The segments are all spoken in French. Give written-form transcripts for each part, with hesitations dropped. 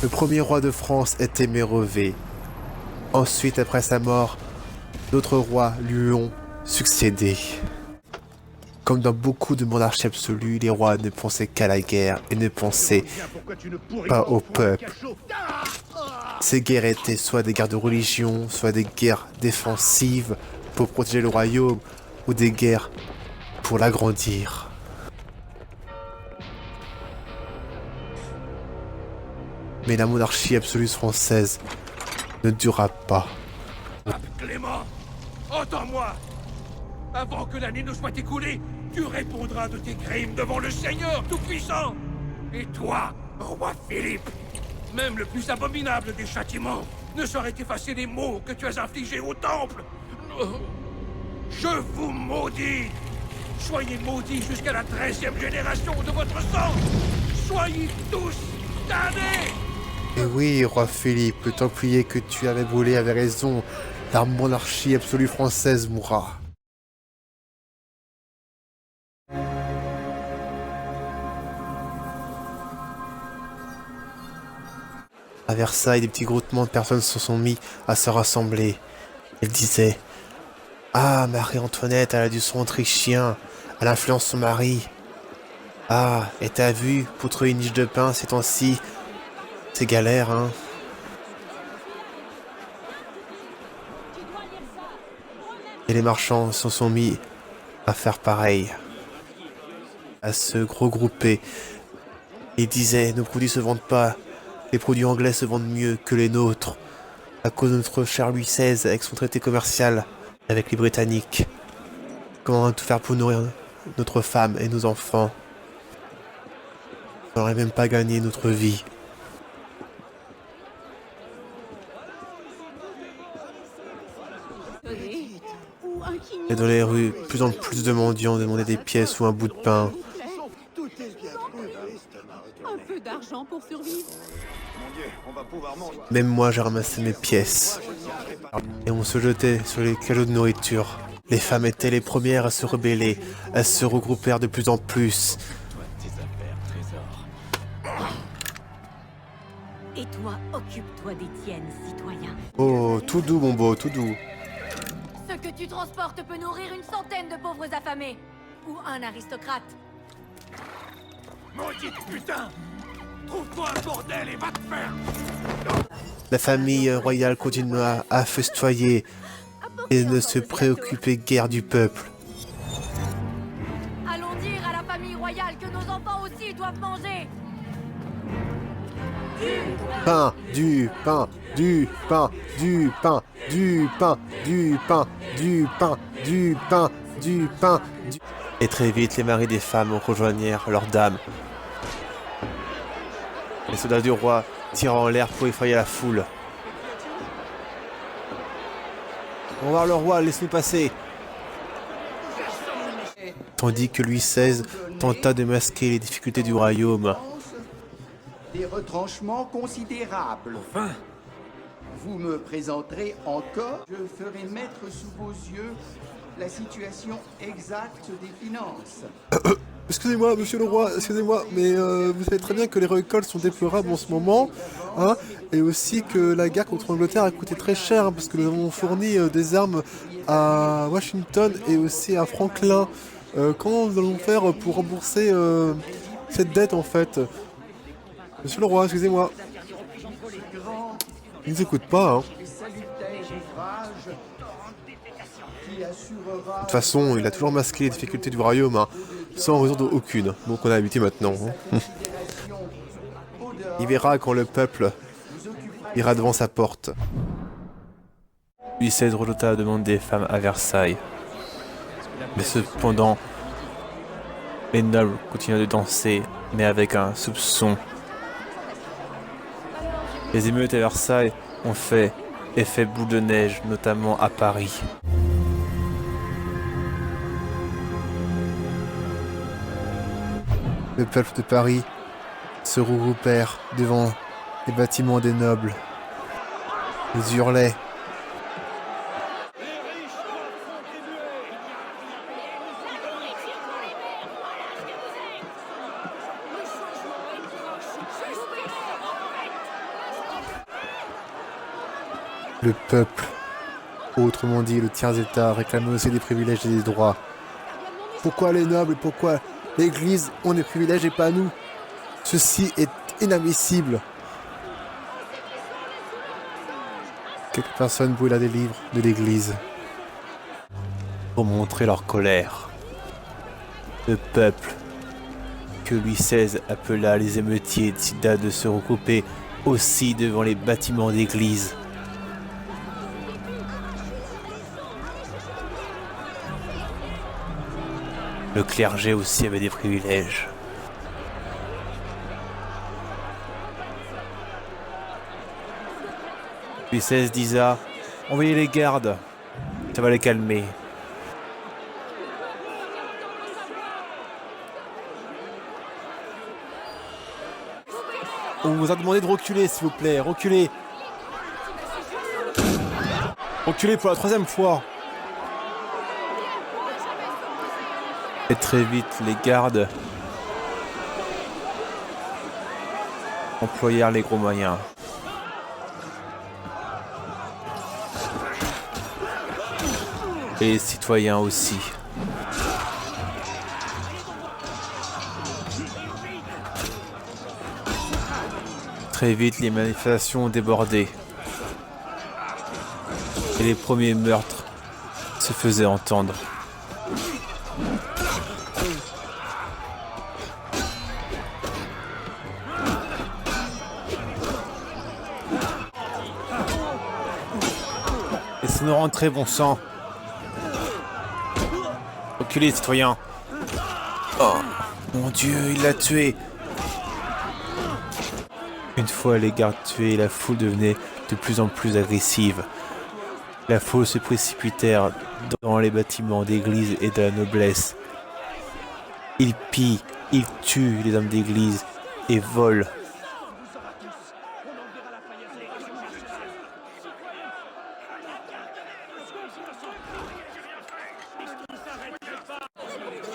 Le premier roi de France était Mérovée. Ensuite, après sa mort, d'autres rois lui ont succédé. Comme dans beaucoup de monarchies absolues, les rois ne pensaient qu'à la guerre et ne pensaient pas au peuple. Ces guerres étaient soit des guerres de religion, soit des guerres défensives pour protéger le royaume, ou des guerres pour l'agrandir. Mais la monarchie absolue française ne dura pas. Clément, entends-moi. Avant que l'année ne soit écoulée, tu répondras de tes crimes devant le Seigneur Tout-Puissant. Et toi, roi Philippe, même le plus abominable des châtiments ne saurait effacer les maux que tu as infligés au temple. Je vous maudis. Soyez maudits jusqu'à la 13e génération de votre sang. Soyez tous damnés. Et oui, roi Philippe, le Templier que tu avais brûlé avait raison. La monarchie absolue française mourra. À Versailles, des petits groupements de personnes se sont mis à se rassembler. Ils disaient « Ah, Marie-Antoinette, elle a du sang autrichien, elle influence son mari. Ah, et t'as vu, pour trouver une niche de pain ces temps-ci, c'est galère, hein ?» Et les marchands se sont mis à faire pareil, à se regrouper. Ils disaient « Nos produits se vendent pas, les produits anglais se vendent mieux que les nôtres, à cause de notre cher Louis XVI avec son traité commercial avec les Britanniques. Comment tout faire pour nourrir notre femme et nos enfants? On n'aurait même pas gagné notre vie. » Et dans les rues, plus en plus de mendiants demandaient des pièces ou un bout de pain. Un peu d'argent pour survivre. Même moi, j'ai ramassé mes pièces. Et on se jetait sur les cajots de nourriture. Les femmes étaient les premières à se rebeller. Elles se regroupèrent de plus en plus. Et toi, occupe-toi des tiennes, citoyen. Oh, tout doux, mon beau, tout doux. Ce que tu transportes peut nourrir une centaine de pauvres affamés. Ou un aristocrate. Maudite putain. Trouve-toi un bordel et va te faire. La famille royale continua à festoyer et ne se préoccupait guère du peuple. Allons dire à la famille royale que nos enfants aussi doivent manger. Pain, du pain, du pain, du pain, du pain, du pain, du pain, du pain, du pain, du... Et très vite, les maris des femmes rejoignirent leurs dames. Les soldats du roi tirent en l'air pour effrayer la foule. « Au revoir le roi, laisse-nous passer !» Tandis que Louis XVI tenta de masquer les difficultés du royaume. Des retranchements considérables. Enfin. Vous me présenterez encore. Je ferai mettre sous vos yeux la situation exacte des finances. Excusez-moi, monsieur le roi, excusez-moi, mais vous savez très bien que les récoltes sont déplorables en ce moment, hein, et aussi que la guerre contre l'Angleterre a coûté très cher, hein, parce que nous avons fourni des armes à Washington et aussi à Franklin. Comment nous allons faire pour rembourser cette dette, en fait? Monsieur le roi, excusez-moi. Il ne nous écoute pas, hein. De toute façon, il a toujours masqué les difficultés du royaume, hein, sans résoudre aucune. Donc on a habité maintenant. Hein. Il verra quand le peuple ira devant sa porte. Louis XVI rejeta la demande des femmes à Versailles. Mais cependant, les nobles continuaient de danser, mais avec un soupçon. Les émeutes à Versailles ont fait effet boule de neige, notamment à Paris. Le peuple de Paris se regroupèrent devant les bâtiments des nobles. Ils hurlaient. Le peuple, autrement dit le tiers-état, réclame aussi des privilèges et des droits. Pourquoi les nobles, pourquoi l'Église ont des privilèges et pas nous? Ceci est inadmissible. Quelques personnes brûlent des livres de l'Église pour montrer leur colère. Le peuple, que Louis XVI appela les émeutiers, décida de se regrouper aussi devant les bâtiments d'église. Le clergé aussi avait des privilèges. Louis XVI disa « Envoyez les gardes, ça va les calmer. » On vous a demandé de reculer, s'il vous plaît, reculez. Reculez pour la 3e fois. Et très vite, les gardes employèrent les gros moyens. Et les citoyens aussi. Très vite, les manifestations ont débordé. Et les premiers meurtres se faisaient entendre. Laissez-nous rentrer, bon sang. Reculez, citoyens. Oh, mon Dieu, il l'a tué. Une fois les gardes tués, la foule devenait de plus en plus agressive. La foule se précipitèrent dans les bâtiments d'église et de la noblesse. Ils pillent, ils tuent les hommes d'église et volent.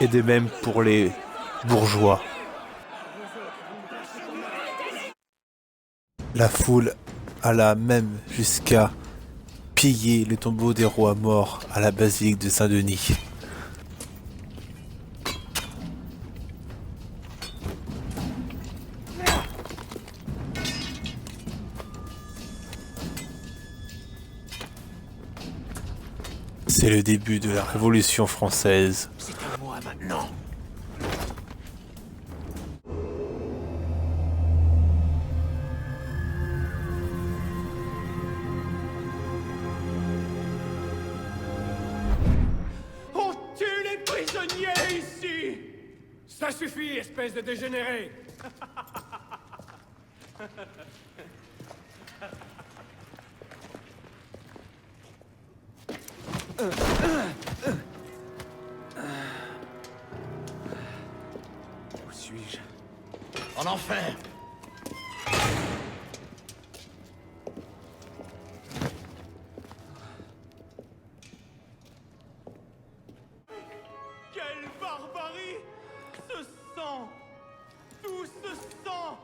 Et de même pour les bourgeois. La foule alla même jusqu'à piller le tombeau des rois morts à la basilique de Saint-Denis. C'est le début de la Révolution française. C'est à moi maintenant. On tue les prisonniers ici! Ça suffit, espèce de dégénéré! Où suis-je? En enfer! Quelle barbarie! Ce sang! Tout ce sang!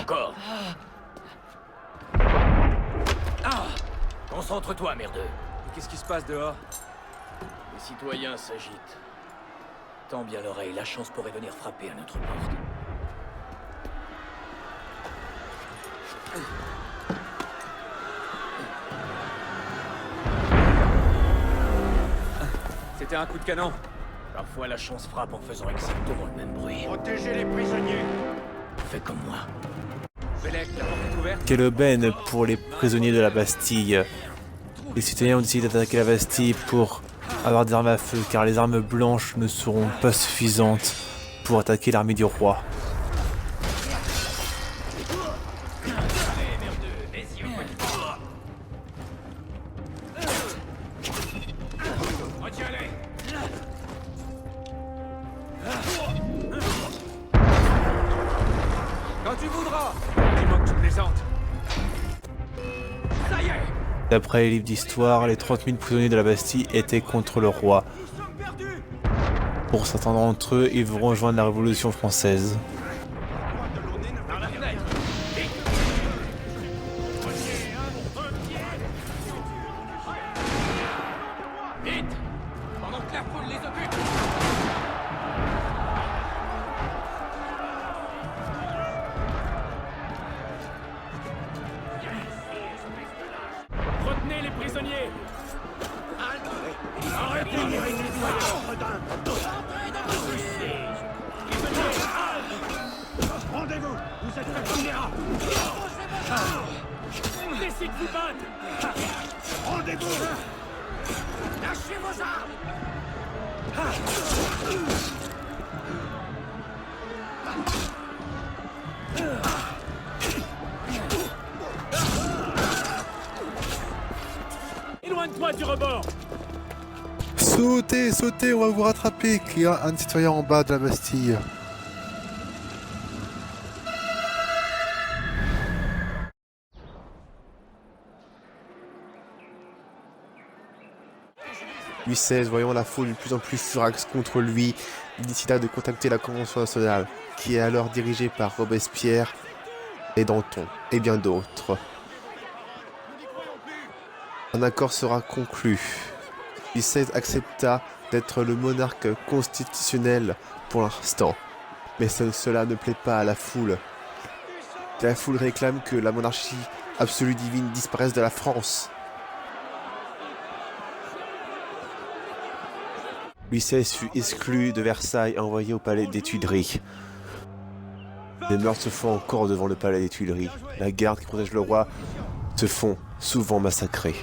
Encore. Concentre-toi, merdeux. Qu'est-ce qui se passe dehors? Les citoyens s'agitent. Tends bien l'oreille, la chance pourrait venir frapper à notre porte. C'était un coup de canon. Parfois la chance frappe en faisant exactement le même bruit. Protégez les prisonniers. Fais comme moi. Bellec, la porte est ouverte. Quelle aubaine pour les prisonniers de la Bastille. Les citoyens ont décidé d'attaquer la Bastille pour avoir des armes à feu, car les armes blanches ne seront pas suffisantes pour attaquer l'armée du roi. Allez, merdeux, Quand tu voudras. Dis-moi que tu plaisantes. Ça y est. D'après les livres d'histoire, les 30 000 prisonniers de la Bastille étaient contre le roi. Nous sommes perdus. Pour certains d'entre eux, ils vont rejoindre la Révolution française. Par la fenêtre. Vite. Pendant que la foule les occupe. Retenez les prisonniers. Arrêtez les rendez-vous. Vous êtes vulnérables. Décide de vous battre. Rendez-vous. Lâchez vos armes. Éloigne-toi du rebord. Sautez, sautez, on va vous rattraper, cria un citoyen en bas de la Bastille. Louis XVI, voyant la foule de plus en plus furax contre lui, il décida de contacter la Convention nationale, qui est alors dirigée par Robespierre et Danton, et bien d'autres. Un accord sera conclu. Louis XVI accepta d'être le monarque constitutionnel pour l'instant, mais cela ne plaît pas à la foule. La foule réclame que la monarchie absolue divine disparaisse de la France. Louis XVI fut exclu de Versailles et envoyé au palais des Tuileries. Des meurtres se font encore devant le palais des Tuileries. La garde qui protège le roi se font souvent massacrer.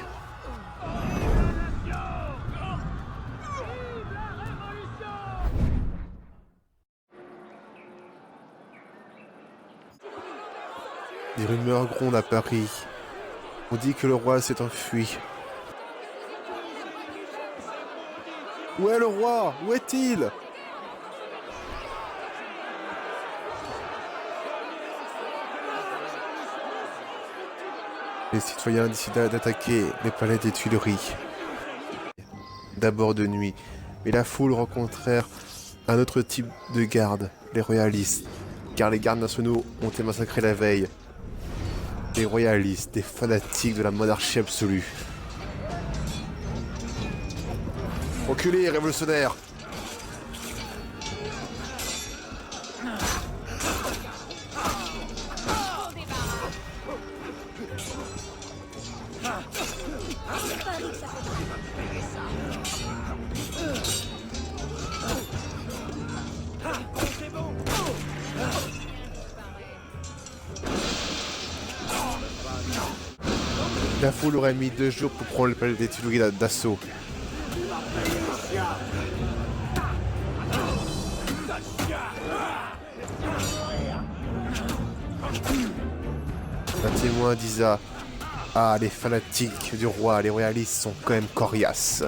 Des rumeurs grondent à Paris. On dit que le roi s'est enfui. Où est le roi? Où est-il? Les citoyens décident d'attaquer les palais des Tuileries. D'abord de nuit, mais la foule rencontrèrent un autre type de garde, les royalistes, car les gardes nationaux ont été massacrés la veille. Des royalistes, des fanatiques de la monarchie absolue. Reculez, révolutionnaires! La foule aurait mis 2 jours pour prendre le palais des Tuileries d'assaut. Un témoin disait « Ah, les fanatiques du roi, les royalistes sont quand même coriaces. »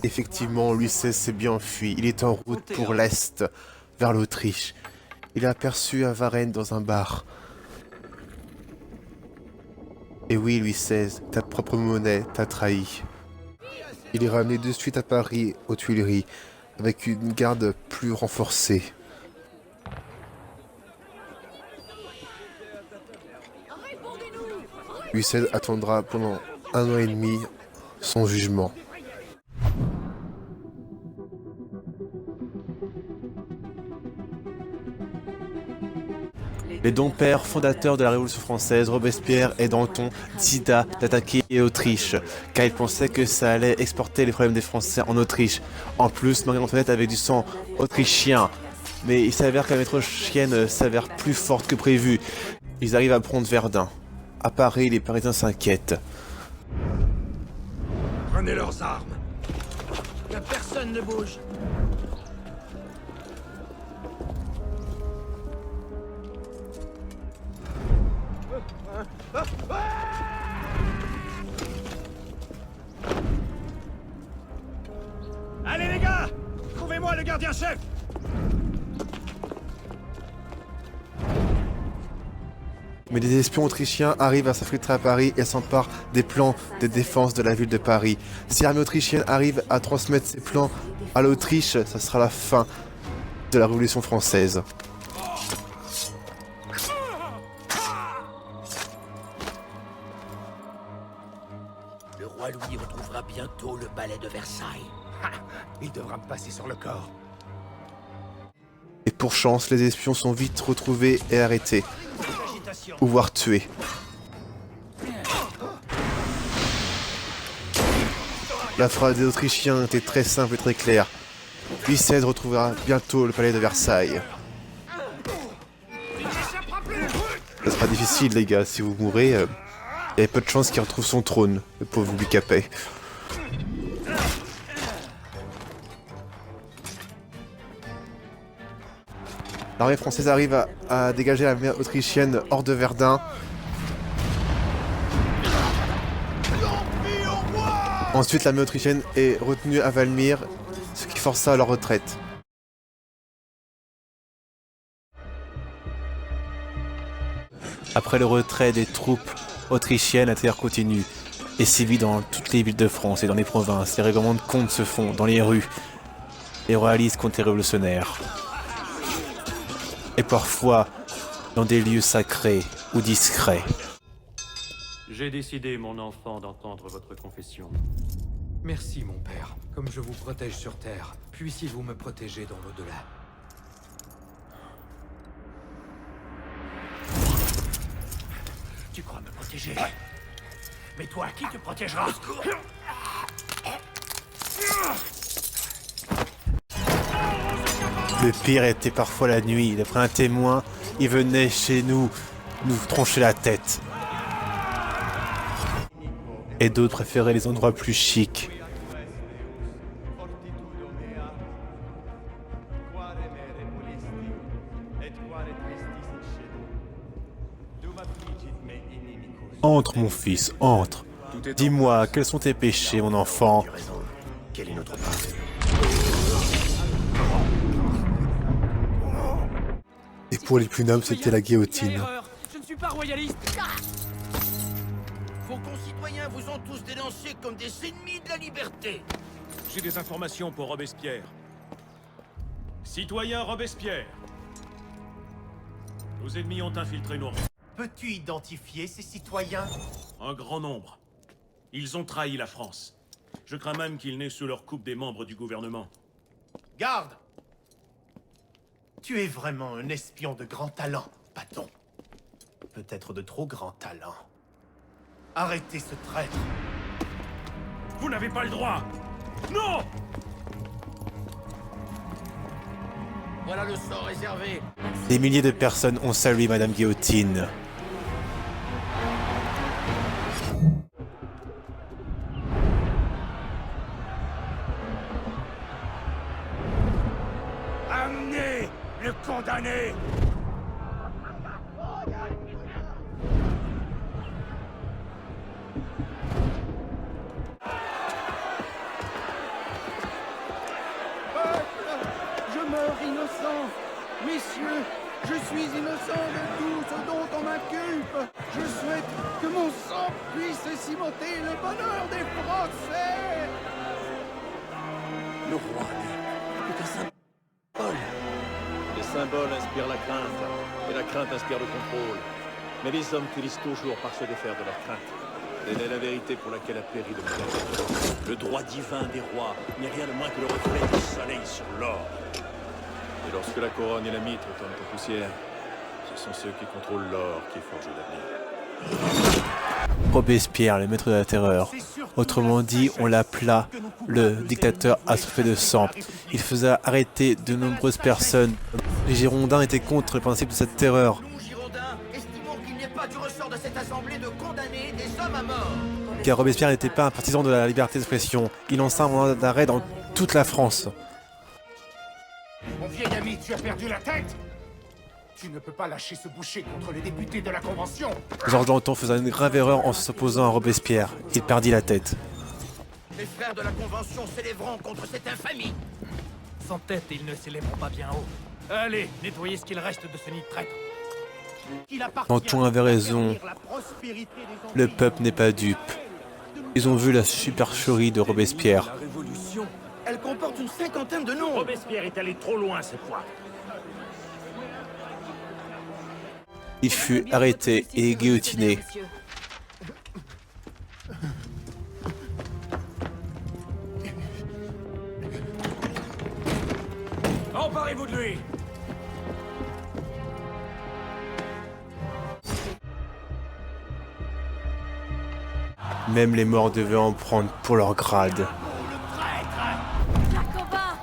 Effectivement, Louis XVI s'est bien enfui. Il est en route pour l'Est, vers l'Autriche. Il a aperçu à Varennes dans un bar. Et oui, Louis XVI, ta propre monnaie t'a trahi. Il est ramené de suite à Paris, aux Tuileries, avec une garde plus renforcée. Louis XVI attendra pendant 1 an et demi son jugement. Les deux pères fondateurs de la Révolution française, Robespierre et Danton, décident d'attaquer l'Autriche, car ils pensaient que ça allait exporter les problèmes des Français en Autriche. En plus, Marie-Antoinette avait du sang autrichien, mais il s'avère que la métro autrichienne s'avère plus forte que prévu. Ils arrivent à prendre Verdun. À Paris, les Parisiens s'inquiètent. Prenez leurs armes. Que personne ne bouge. chef! Mais des espions autrichiens arrivent à s'infiltrer à Paris et s'emparent des plans de défense de la ville de Paris. Si l'armée autrichienne arrive à transmettre ses plans à l'Autriche, ça sera la fin de la Révolution française. Le roi Louis retrouvera bientôt le palais de Versailles. Il devra me passer sur le corps. Et pour chance, les espions sont vite retrouvés et arrêtés, ou voire tués. La phrase des Autrichiens était très simple et très claire. Louis XVI retrouvera bientôt le palais de Versailles. Ça sera difficile les gars, si vous mourrez, il y a peu de chances qu'il retrouve son trône, le pauvre Louis Capet. L'armée française arrive à dégager l'armée autrichienne hors de Verdun. Ensuite, l'armée autrichienne est retenue à Valmy, ce qui força leur retraite. Après le retrait des troupes autrichiennes, la terreur continue et sévit dans toutes les villes de France et dans les provinces. Les règlements de compte se font dans les rues. Les royalistes contre les révolutionnaires. Et parfois dans des lieux sacrés ou discrets. J'ai décidé, mon enfant, d'entendre votre confession. Merci, mon père. Comme je vous protège sur Terre, puissiez-vous me protéger dans l'au-delà. Tu crois me protéger? Mais toi, qui te protégera? Le pire était parfois la nuit. D'après un témoin, il venait chez nous troncher la tête. Et d'autres préféraient les endroits plus chics. Entre, mon fils, entre. Dis-moi, quels sont tes péchés, mon enfant? Quelle est notre part? Et pour les plus nobles, c'était la guillotine. Je ne suis pas royaliste. Vos concitoyens vous ont tous dénoncés comme des ennemis de la liberté. J'ai des informations pour Robespierre. Citoyen Robespierre. Nos ennemis ont infiltré nos rangs. Peux-tu identifier ces citoyens? Un grand nombre. Ils ont trahi la France. Je crains même qu'ils n'aient sous leur coupe des membres du gouvernement. Garde! Tu es vraiment un espion de grand talent, Patton. Peut-être de trop grand talent. Arrêtez ce traître. Vous n'avez pas le droit! Non! Voilà le sort réservé. Des milliers de personnes ont salué Madame Guillotine. Amenez le condamné. Je meurs innocent. Messieurs, je suis innocent de tout ce dont on m'inculpe. Je souhaite que mon sang puisse cimenter le bonheur des Français. Le roi est un symbole. Les symboles inspirent la crainte, et la crainte inspire le contrôle. Mais les hommes finissent toujours par se défaire de leur crainte. Telle est la vérité pour laquelle a péri le monde. Le droit divin des rois n'est rien de moins que le reflet du soleil sur l'or. Et lorsque la couronne et la mitre tombent en poussière, ce sont ceux qui contrôlent l'or qui forgent l'avenir. Robespierre, le maître de la terreur. Autrement dit, on l'appela le dictateur assoiffé de sang. Il faisait arrêter de nombreuses personnes. Les Girondins étaient contre le principe de cette terreur. Nous, Girondins, estimons qu'il n'est pas du ressort de cette assemblée de condamner des hommes à mort. Car Robespierre n'était pas un partisan de la liberté d'expression. Il lança un mandat d'arrêt dans toute la France. Mon vieil ami, tu as perdu la tête? Tu ne peux pas lâcher ce boucher contre les députés de la Convention. Georges Danton faisait une grave erreur en s'opposant à Robespierre. Il perdit la tête. Les frères de la Convention s'élèveront contre cette infamie. Sans tête, ils ne s'élèveront pas bien haut. Allez, nettoyez ce qu'il reste de ce nid de traître. Danton avait raison. Le peuple n'est pas dupe. Ils ont vu la supercherie de Robespierre. La révolution. Elle comporte une cinquantaine de noms. Robespierre est allé trop loin cette fois. Il fut arrêté et guillotiné. Emparez-vous de lui. Même les morts devaient en prendre pour leur grade. Jacobins,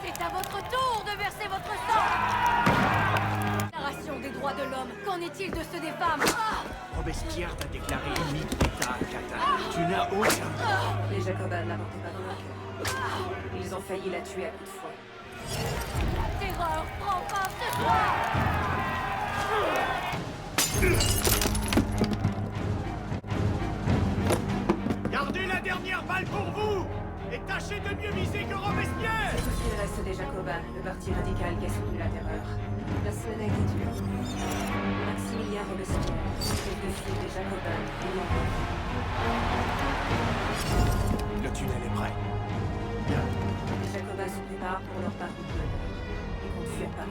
c'est à votre tour de verser votre sang. Déclaration des droits de l'homme. Qu'en est-il de ceux des femmes? Robespierre t'a déclaré ennemi de l'État, Cata. Tu n'as aucun. Les Jacobins ne la portaient pas dans leur cœur. Ils ont failli la tuer à coups de fouet. La terreur prend fin ce soir. Gardez la dernière balle pour vous et tâchez de mieux viser que Robespierre. C'est tout ce qu'il reste des Jacobins, le parti radical qui a soutenu la terreur. La semaine a été dure. Maximilien Robespierre, le fils des Jacobins, est mort. Le tunnel est prêt. Les Jacobins se préparent pour leur parcours de l'honneur. Ils comptent fuir Paris.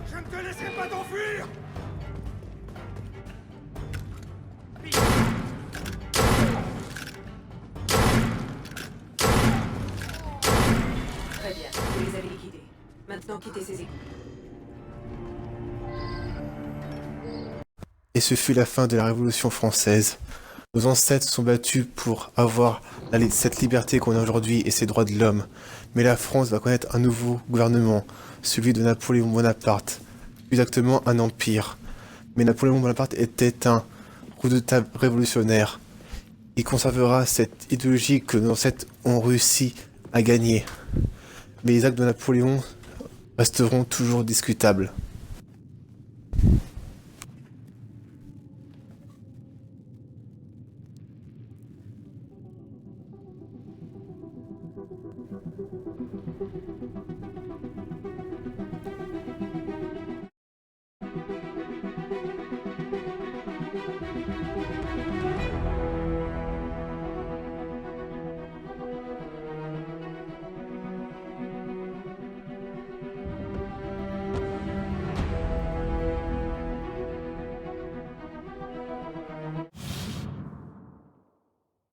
Je ne te laisserai pas t'enfuir. Très bien, vous les avez liquidés. Maintenant, quittez ces égouts. Et ce fut la fin de la Révolution française. Nos ancêtres sont battus pour avoir cette liberté qu'on a aujourd'hui et ces droits de l'homme. Mais la France va connaître un nouveau gouvernement, celui de Napoléon Bonaparte, plus exactement un empire. Mais Napoléon Bonaparte était un redoutable révolutionnaire. Il conservera cette idéologie que nos ancêtres ont réussi à gagner. Mais les actes de Napoléon resteront toujours discutables.